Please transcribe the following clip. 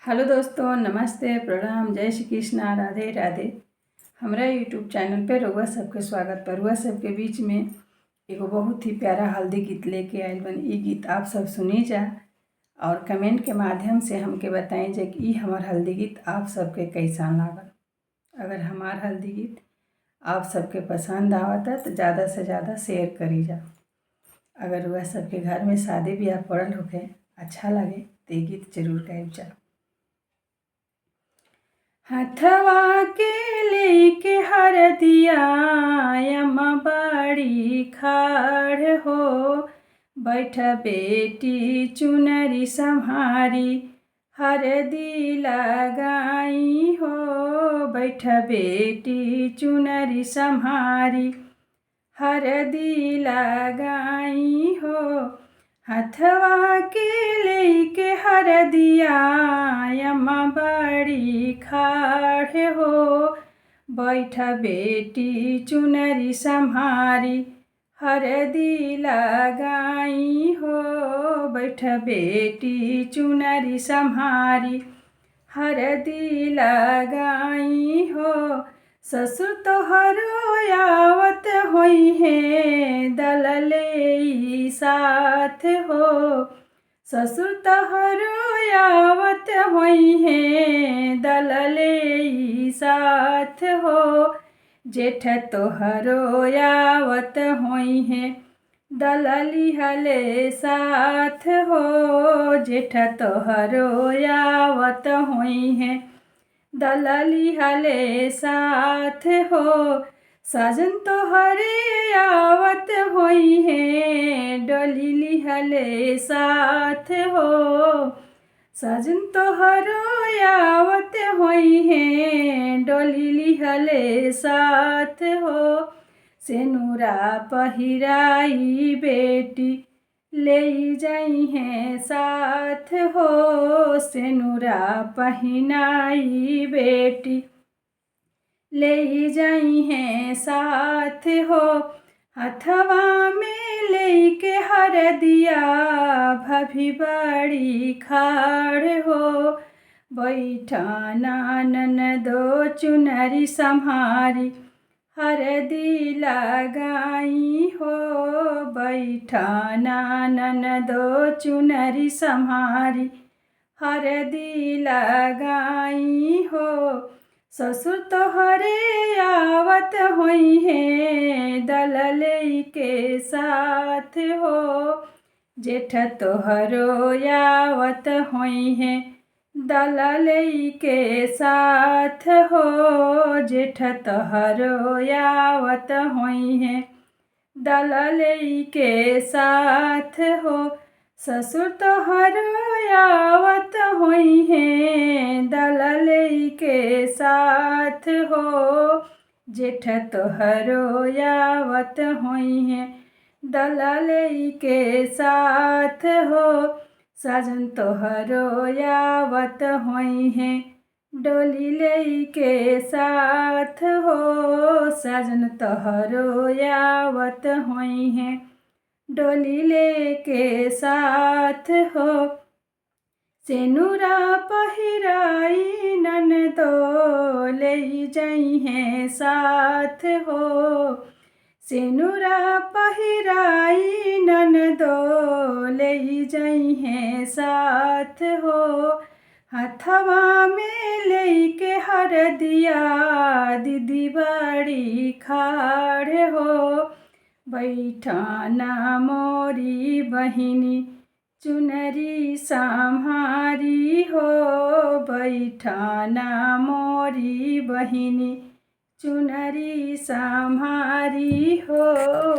Hello दोस्तों, नमस्ते, प्रणाम, जय श्री कृष्णा, राधे राधे। हमारा यूट्यूब चैनल पे रउआ सबके स्वागत बा। रउआ सबके बीच में एगो बहुत ही प्यारा हल्दी गीत लेके आइल बन। ई गीत आप सब सुनी जा और कमेंट के माध्यम से हमके बताएं जे कि ई हमार हल्दी गीत आप सबके कैसा लागल। अगर हमार हल्दी गीत आप सबके पसंद आवता तो ज़्यादा से ज़्यादा शेयर करी जा। अगर रउआ सबके घर में शादी ब्याह पड़ल होखे, अच्छा लगे तो ये गीत जरूर गाइब जा। हथवा के लेके हरदिया यमा बाड़ी खाड़ हो, बैठ बेटी चुनरी सम्हारी हरदी लगाई हो, बैठ बेटी चुनरी सम्हारी हरदी लगाई हो। हथवा के लेके हरदिया यमा बाड़ी खाड़ हो, बैठ बेटी चुनरी सम्हारी हरदी लगाई हो, बैठ बेटी चुनरी सम्हारी हरदी लगाई हो। ससुर तोहरो आवत होई है दलले साथ हो, ससुर तोहरो आवत होई है दलले साथ हो। जेठ तोहरो आवत होई है दलली हले साथ हो, जेठ तोहरो आवत होई है दलली हले साथ हो। साजन तोहरे आवत होई है डोली हले साथ हो, साजन तोहरो आवत होई है डोली हले साथ हो। सेनुरा पहिराई बेटी ले जाई है साथ हो, सेनुरा पहिनाई बेटी ले जाई है साथ हो। हथवा में लेके हरदिया भाभी बाड़ी खाड़ हो, बैठा ननदो चुनरी सम्हारी हरदी लगाई हो, बैठा ननदो चुनरी सम्हारी हरदी लगाई हो। ससुर तोहरे आवत होई है दलले के साथ हो, जेठ तोहरो आवत होई है दलले के साथ हो, जेठ तोहरो आवत होई है दलले के साथ हो। ससुर तोहरो आवत होई है दलले के साथ हो, जेठ तोहरो आवत होई है दलले के साथ हो। साजन तोहरो आवत होई है डोली ले के साथ हो, साजन तोहरो आवत होई है डोली ले के साथ हो। सेनुरा पहिराई ननदो ले जाई है साथ हो, सेनुरा पहिराई ननदो ले जाई है साथ हो। हथवा में लेके हरदिया दीदी बाड़ी खाड़ हो, बैठाना मोरी बहिनी चुनरी सम्हारी हो, बैठाना मोरी बहिनी चुनरी सम्हारी हो।